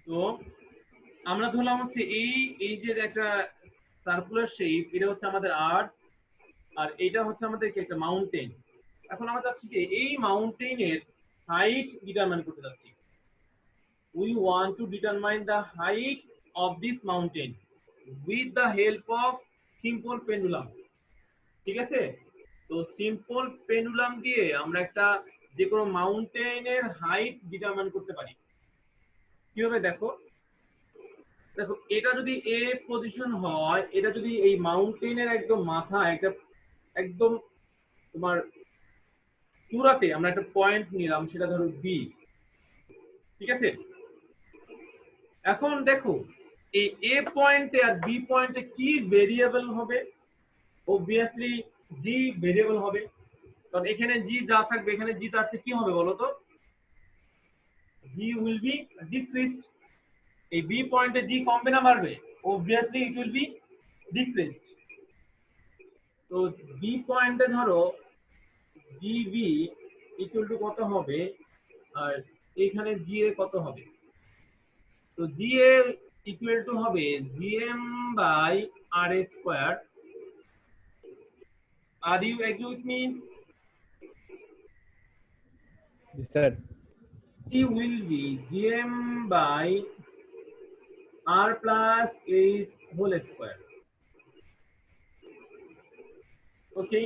তো আমরা ধরলাম হচ্ছে এই এই যে একটা সার্কুলার শেপ, এটা হচ্ছে আমাদের আর্থ, আর এটা হচ্ছে আমাদের কি একটা মাউন্টেন। এখন আমরা চাচ্ছি যে এই মাউন্টেনের হাইট ডিটারমাইন করতে যাচ্ছি। We want to determine the height of this mountain with the help of simple pendulum. ঠিক আছে? তো সিম্পল পেন্ডুলাম দিয়ে আমরা একটা যে কোনো মাউন্টেনের হাইট ডিটারমাইন করতে পারি। কিভাবে দেখো, দেখো এটা যদি এ পজিশন হয়, এটা যদি এই মাউন্টেনের একদম মাথা একটা একদম তোমার চূড়াতে আমরা একটা পয়েন্ট নিলাম, সেটা ধরো বি। ঠিক আছে? এখন দেখো এই এ পয়েন্টে আর বি পয়েন্টে কি ভেরিয়েবল হবে? অবভিয়াসলি জি ভেরিয়েবল হবে, কারণ এখানে জি যা থাকবে এখানে জি তার চেয়ে কি হবে বলো তো? জি উইল বি ডিক্রিজড। এই বি পয়েন্টে জি কমবে না বাড়বে? Obviously it will be decreased. তো বি পয়েন্টে ধরো জিবি ইকুয়াল টু কত হবে, আর এখানে জি এ কত হবে? তো জি এ ইকুয়াল টু হবে GM by R A square. Are you agree with me? Yes, sir. T will be gm by r plus a whole square. ওকে,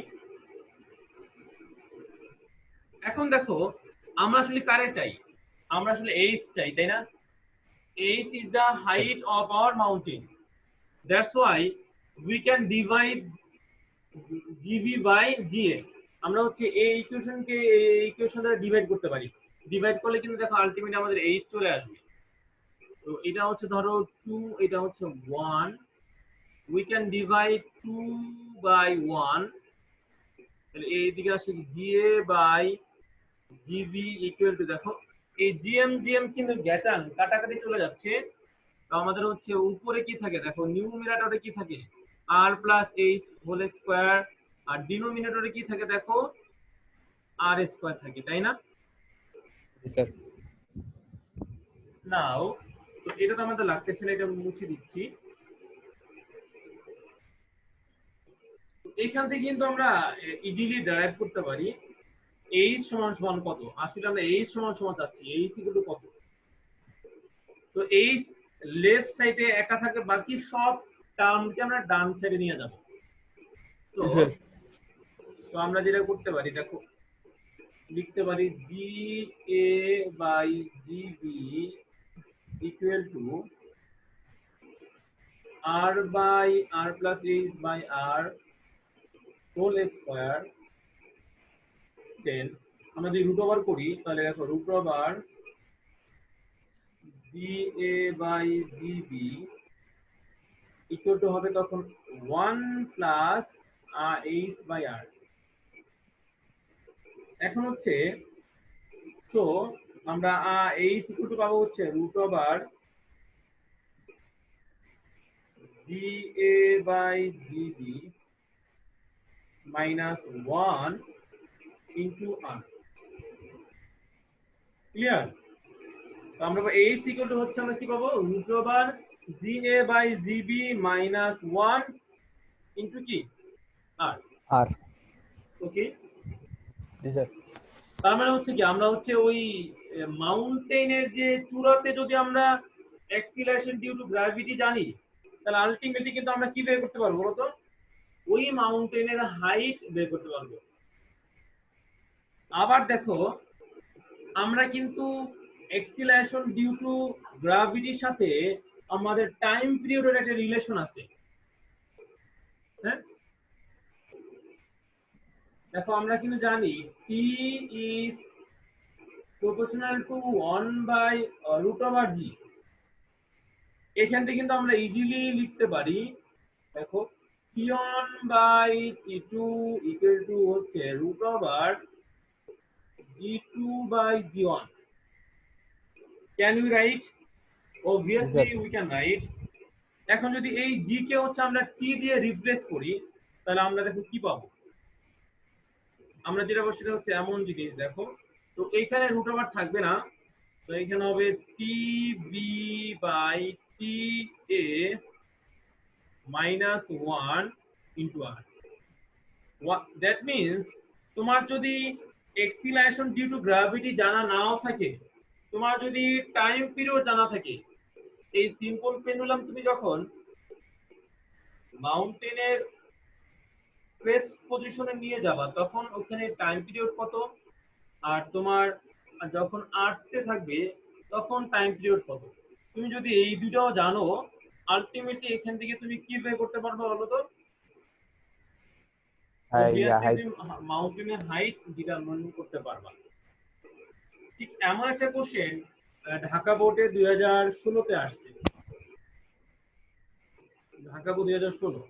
এখন দেখো আমরা আসলে কারে চাই? আমরা আসলে এইচ চাই, তাই না? H is the height of our mountain. That's why we can divide GB by GA. আমরা হচ্ছে এই ইকুয়েশনকে এই ইকুয়েশন দ্বারা ডিভাইড করতে পারি। ডিভাইড করলে কিন্তু দেখো আলটিমেটলি আমাদের H চলে আসবে। তো এটা হচ্ছে ধরো 2, এটা হচ্ছে 1, we can divide 2 by 1, তাহলে এইদিকে আসে GA by GB equal to, দেখো এই জিএম জিএম কিন্তু গ্যাচাং কাটাকাটি চলে যাচ্ছে। তো আমাদের হচ্ছে উপরে কি থাকে দেখো, নিউমিনেটরে কি থাকে, আর প্লাস এইচ হোল স্কয়ার, আর ডিনোমিনেটরে কি থাকে দেখো, আর স্কয়ার থাকে, তাই না? Yes, sir. নাও তো এটা তো আমাদের লাগতেছে না, এটা মুছে দিচ্ছি। এখান থেকে কিন্তু আমরা ইজিলি ডেরাইভ করতে পারি এইচ সমান সমান কত। আসলে আমরা এইচ সমান সমান চাচ্ছি এইচ ইকুয়াল টু কত। তো এইচ লেফট সাইডে একা থাকে, বাকি সব টার্মকে আমরা ডান সাইডে নিয়ে যাব। তো Yes, sir. তো আমরা যেটা করতে পারি দেখো, লিখতে পারি g A by g B equal to R by R plus h by R whole square. Then আমরা যদি রুট ওভার করি তাহলে দেখো root over g A by g B equal to হবে তখন 1 প্লাস এইচ বাই আর। এখন হচ্ছে তো আমরা এইচ ইকুয়াল টু পাবো হচ্ছে root over g A by g B minus 1 into R. Clear? তো আমরা এইচ ইকুয়াল টু হচ্ছে আমরা কি পাবো, root over g A by g B minus 1 into কি আর। R. ওকে, Yes, sir. তার মানে হচ্ছে কি আমরা হচ্ছে ওই মাউন্টেনের যে চূড়াতে যদি আমরা অ্যাক্সিলারেশন ডিউ টু গ্র্যাভিটি জানি, তাহলে আলটিমেটলি কিন্তু আমরা কি বের করতে পারবো বলতো? ওই মাউন্টেনের হাইট বের করতে পারবো। আবার দেখো আমরা কিন্তু অ্যাক্সিলারেশন ডিউ টু গ্র্যাভিটির সাথে আমাদের টাইম পিরিয়ডের একটা রিলেশন আছে। হ্যাঁ, দেখো আমরা কিন্তু জানি T is proportional to 1 by root over g. এখান থেকে কিন্তু আমরা ইজিলি লিখতে পারি, দেখো টি1 বাই টি2 ইকুয়াল টু হচ্ছে রুট ওভার জি2 বাই জি1। Can you write? Yes, obviously sir. We can write. এখন যদি এই জি কে হচ্ছে আমরা টি দিয়ে রিপ্লেস করি, তাহলে আমরা দেখো কি পাবো। আমরা যেটা পাবো সেটা হচ্ছে এমন জিনিস, দেখো তো এইখানে রুট ওভার থাকবে না, তো এখানে হবে TB by TA minus 1 into R. That means তোমার যদি acceleration due to gravity জানা নাও থাকে, তোমার যদি টাইম পিরিয়ড জানা থাকে, এই সিম্পল পেন্ডুলাম তুমি যখন মাউন্টেনের ক্রেস পজিশনে নিয়ে যাবা তখন ওখানে টাইম পিরিয়ড কত, আর তোমার যখন আর্টে থাকবে তখন টাইম পিরিয়ড কত, তুমি যদি এই দুটাও জানো আলটিমেটলি এখান থেকে তুমি কি বের করতে পারবে বলো তো? মাউন্টেনের হাইট ডিটারমাইন করতে পারবা। ঠিক এমন একটা কোশ্চেন ঢাকা বোর্ডে 2016-তে আসছে। ঢাকা বোর্ড 2016।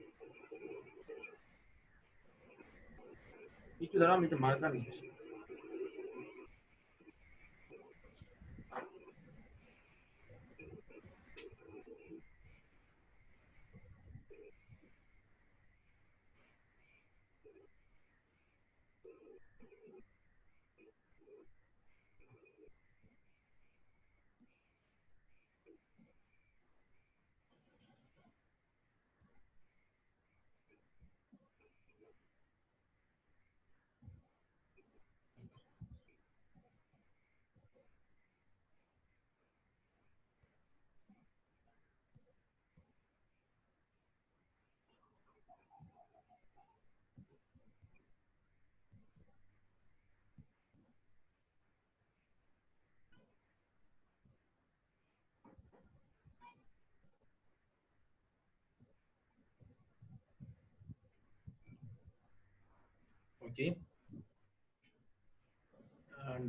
একটু দাঁড়াও, আমি একটু মার্কার নিচ্ছি। ওকে,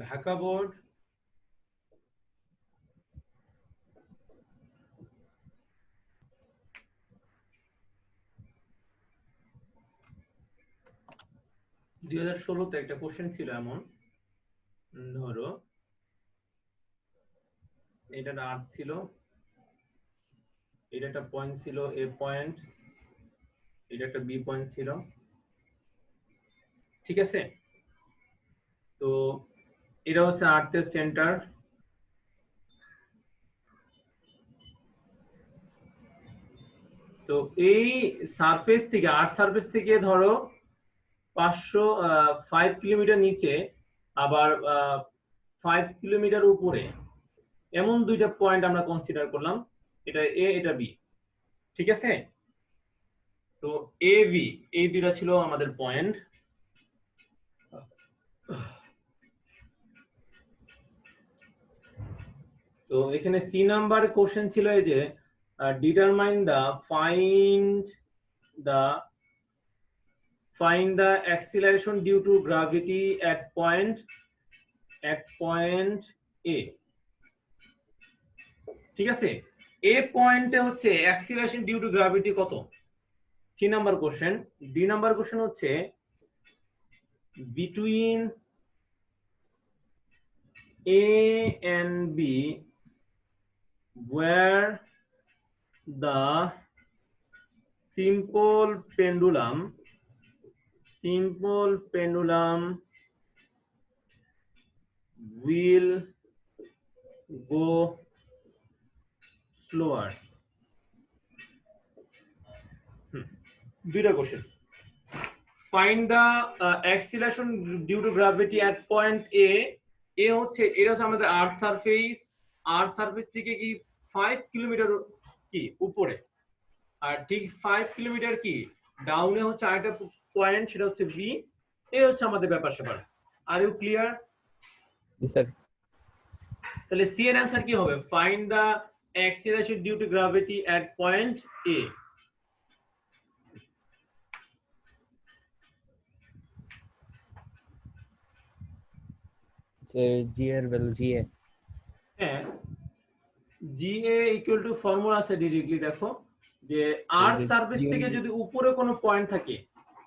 ঢাকা বোর্ড 2016-তে একটা কোশ্চেন ছিল এমন, ধরো এটা একটা আর্ট ছিল, এটা একটা পয়েন্ট ছিল এ পয়েন্ট, এটা একটা বি পয়েন্ট ছিল, ঠিক আছে? তো এটা হচ্ছে আর্থের সেন্টার, তো এই সারফেস থেকে আর্থ সারফেস থেকে ধরো 5 কিলোমিটার নিচে আবার 5 কিলোমিটার উপরে এমন দুইটা পয়েন্ট আমরা কনসিডার করলাম, এটা এ এটা বি, ঠিক আছে? তো এ বি এই দুইটা ছিল আমাদের পয়েন্ট। তো এখানে সি নাম্বার কোশ্চেন ছিল এই যে determine the find the acceleration due to gravity at point A, ঠিক আছে? এ পয়েন্টে হচ্ছে অ্যাক্সিলারেশন ডিউ টু গ্র্যাভিটি কত, 3 number question. D number question হচ্ছে between A and B where the simple pendulum will go slower. দুইটা question. Find the acceleration due to gravity at point A. এ হচ্ছে এটা হচ্ছে আমাদের আর্থ সারফেস থেকে কি 5 kilometre কি উপরে, আর ঠিক 5 কিলোমিটার কি ডাউনে হচ্ছে আরেকটা পয়েন্ট, সেটা হচ্ছে বি। এই হচ্ছে আমাদের ব্যাপার স্যাপার। Are you clear? জি স্যার। তাহলে সি এর অ্যান্সার কি হবে? Find the acceleration due to gravity at point A. G এর ভ্যালু জি এ, হ্যাঁ, g A equal to formula আছে ডিরেক্টলি, দেখো যে আর সারফেস থেকে যদি উপরে কোনো পয়েন্ট থাকে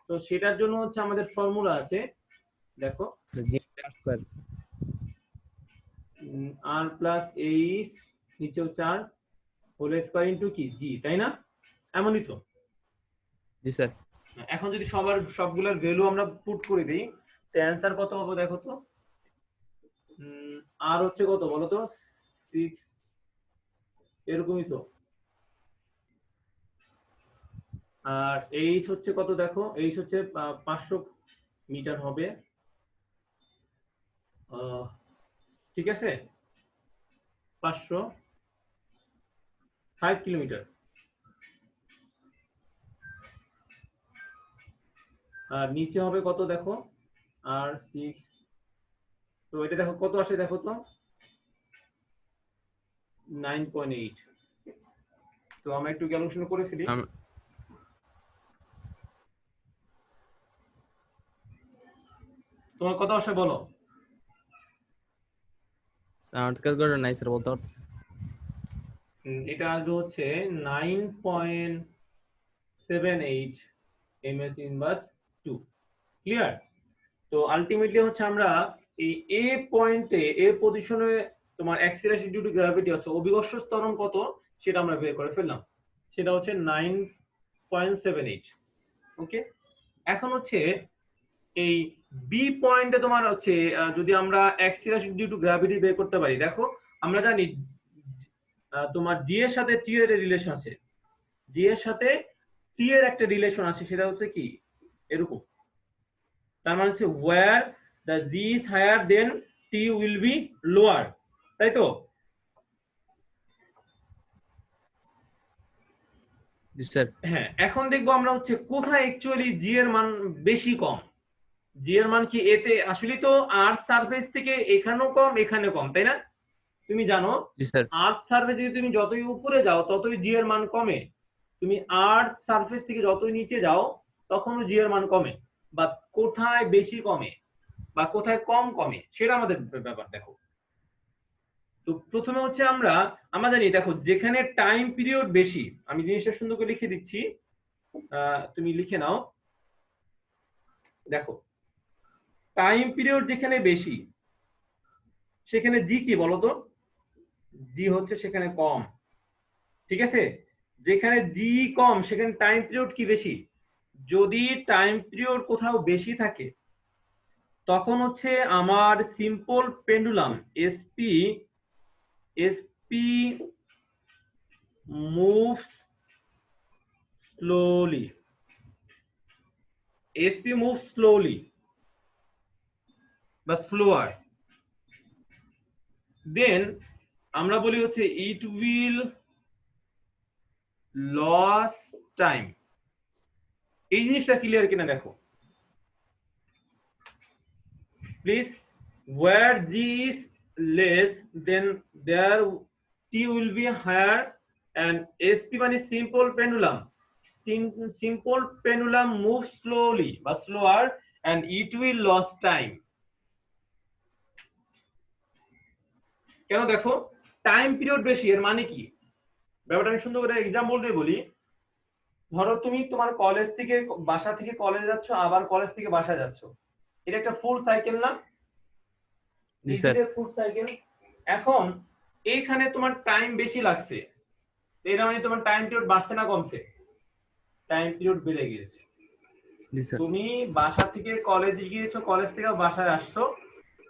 তো সেটার জন্য হচ্ছে আমাদের ফর্মুলা আছে, দেখো জি আর স্কয়ার, আর প্লাস এইচ নিচেও 4 হোল স্কয়ার ইনটু কি জি, তাই না? এমনই তো। জি স্যার। এখন যদি সবগুলোর ভ্যালু আমরা পুট করে দিই তো অ্যানসার কত হবে দেখো তো। আর হচ্ছে কত বলো তো, 6 এরকমই তো। আর এইচ হচ্ছে কত দেখো, এইচ হচ্ছে 500 মিটার হবে। ঠিক আছে, 505 কিলোমিটার। আর নিচে হবে কত দেখো, আর 6, তো এটা দেখো কত আসে দেখো তো, 9.8। তো আমরা একটু ক্যালকুলেশন করে ফেলি। তোমার কত আসে বলো। আমার ক্যালকুলেটর নাই স্যার, বলতে পারছি। এটা আসবে হচ্ছে 9.78 ms ইনভার্স 2। ক্লিয়ার? তো আলটিমেটলি হচ্ছে আমরা এই এ পয়েন্টে, এ পজিশনে তোমার অ্যাক্সিলারেশন ডিউ টু গ্র্যাভিটি আছে অভিকর্ষ ত্বরণ কত সেটা আমরা বের করে ফেললাম, সেটা হচ্ছে 9.78। ওকে, এখন হচ্ছে এই বি পয়েন্টে তোমার হচ্ছে যদি আমরা অ্যাক্সিলারেশন ডিউ টু গ্র্যাভিটি বের করতে পারি, দেখো আমরা জানি তোমার জি এর সাথে টি এর রিলেশন আছে, জি এর সাথে টি এর একটা রিলেশন আছে, সেটা হচ্ছে কি এরকম, তার মানে হচ্ছে where the g is higher then t will be lower, তাই তো? জি স্যার। হ্যাঁ, এখন দেখবো আমরা হচ্ছে কোথায় অ্যাকচুয়ালি জি এর মান বেশি কম। জি এর মান কি এতে আসলে তো আর্থ সারফেস থেকে এখানেও কম এখানেও কম, তাই না? তুমি জানো জি স্যার। আর্থ সারফেসে তুমি যতই উপরে যাও ততই জি এর মান কমে, তুমি আর্থ সারফেস থেকে যতই নিচে যাও তখনও জি এর মান কমে। বা কোথায় বেশি কমে বা কোথায় কম কমে সেটা আমাদের ব্যাপার। দেখো, তো প্রথমে হচ্ছে আমরা জানি, দেখো যেখানে টাইম পিরিয়ড বেশি, আমি জিনিসটা সুন্দর করে লিখে দিচ্ছি, তুমি লিখে নাও। দেখো, টাইম পিরিয়ড যেখানে বেশি সেখানে জি কি বলতো, জি হচ্ছে সেখানে কম। ঠিক আছে, যেখানে জি কম সেখানে টাইম পিরিয়ড কি বেশি। যদি টাইম পিরিয়ড কোথাও বেশি থাকে তখন হচ্ছে আমার simple pendulum SP moves slowly, SP moves slowly বা slower, then আমরা বলি হচ্ছে it will lose time। এই জিনিসটা ক্লিয়ার কিনা দেখো please, where g is less then there t will be higher and SP মানে simple pendulum, simple pendulum moves slowly বা slower and it will lose time। কেন দেখো, টাইম পিরিয়ড বেশি এর মানে কি, ব্যাপারটা আমি সুন্দর করে এক্সাম্পল দিয়ে বলি। ধরো তুমি তোমার কলেজ থেকে, বাসা থেকে কলেজ যাচ্ছ, আবার কলেজ থেকে বাসা যাচ্ছ, এটা একটা ফুল সাইকেল না? জি স্যার। Full cycle. এখন এইখানে তোমার টাইম বেশি লাগছে, এর মানে তোমার টাইম পিরিয়ড বাড়ছে না কমছে? টাইম পিরিয়ড বেড়ে গিয়েছে। জি স্যার। তুমি বাসা থেকে কলেজে গিয়েছো, কলেজ থেকে বাসায় আসছো,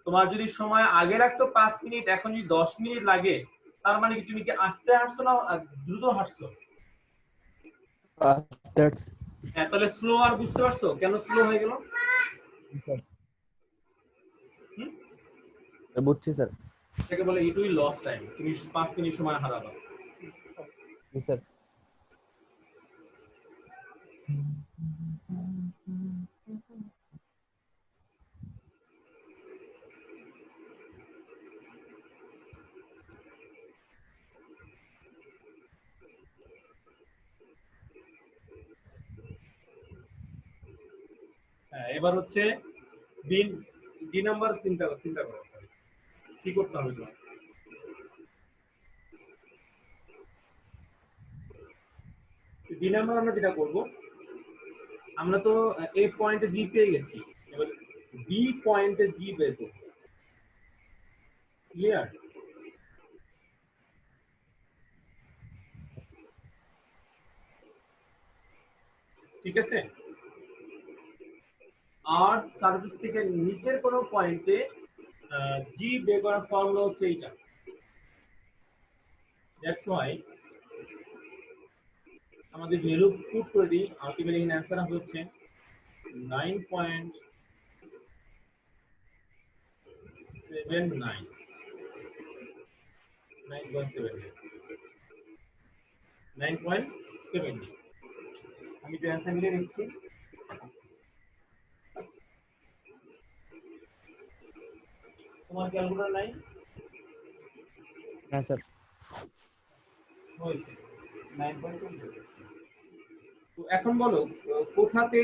তোমার যদি সময় আগে লাগতো 5 মিনিট, এখন যদি 10 মিনিট লাগে, তার মানে কি তুমি কি আস্তে হাঁটছো না দ্রুত হাঁটছো? হ্যাঁ, তাহলে স্লো আর বুঝতে পারছো কেন স্লো হয়ে গেল? বুঝছি স্যার। এটাকে বলে ইট উইল লস টাইম, তুমি 5 মিনিট সময় হারাবা। জি স্যার। হ্যাঁ, এবার হচ্ছে দিন ডি নাম্বার চিন্তা করো কি করতে হবে তোমার। ডি নাম্বার আমরা যেটা করব, আমরা তো এ পয়েন্টে জি পেয়ে গেছি, এবার বি পয়েন্টে জি বের করব। ক্লিয়ার? ঠিক আছে, আর্থ সার্ভিস থেকে নিচের কোনো পয়েন্টে জি বের করার ফর্মুলা হচ্ছে এইটা। দ্যাটস ওয়াই আমাদের ভ্যালু পুট করে দিই, আলটিমেটলি অ্যান্সার হচ্ছে 9.79 9.70 আমি তো অ্যান্সার মিলে দিচ্ছি। তোমার ক্যালকুলেটর নাই? না স্যার। হয়েছে 9.70। তো এখন বলো কোথাতে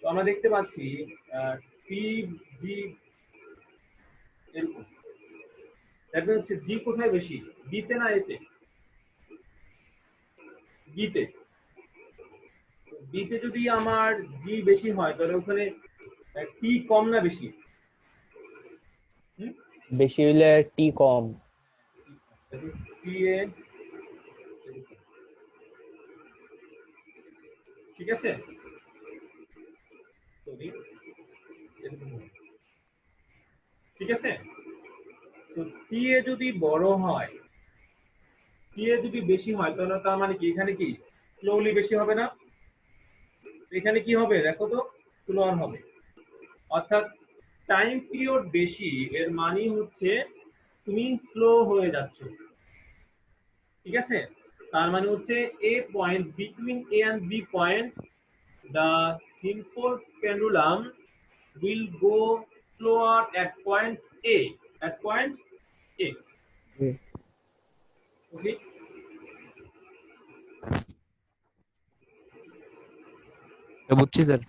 আমরা দেখতে পাচ্ছি পি জি এরকম, এটা হচ্ছে জি কোথায় বেশি, বিতে না এতে? বিতে। বিতে যদি আমার জি বেশি হয় তাহলে ওখানে টি কম না বেশি? বেশি হইলে টি কম। টি এ ঠিক আছে, সরি ঠিক আছে। তো টি এ যদি বড় হয়, টি এ যদি বেশি হয় তাহলে তার মানে কি এখানে কি স্লোলি বেশি হবে না? এখানে কি হবে দেখো তো, স্লোয়ার হবে। অর্থাৎ টাইম পিরিয়ড বেশি এর মানে হচ্ছে তুমি স্লো হয়ে যাচ্ছ, ঠিক আছে। তার মানে হচ্ছে A point, between A and B point the simple pendulum will go slower at point A. At point A. Okay. বুঝছি স্যার।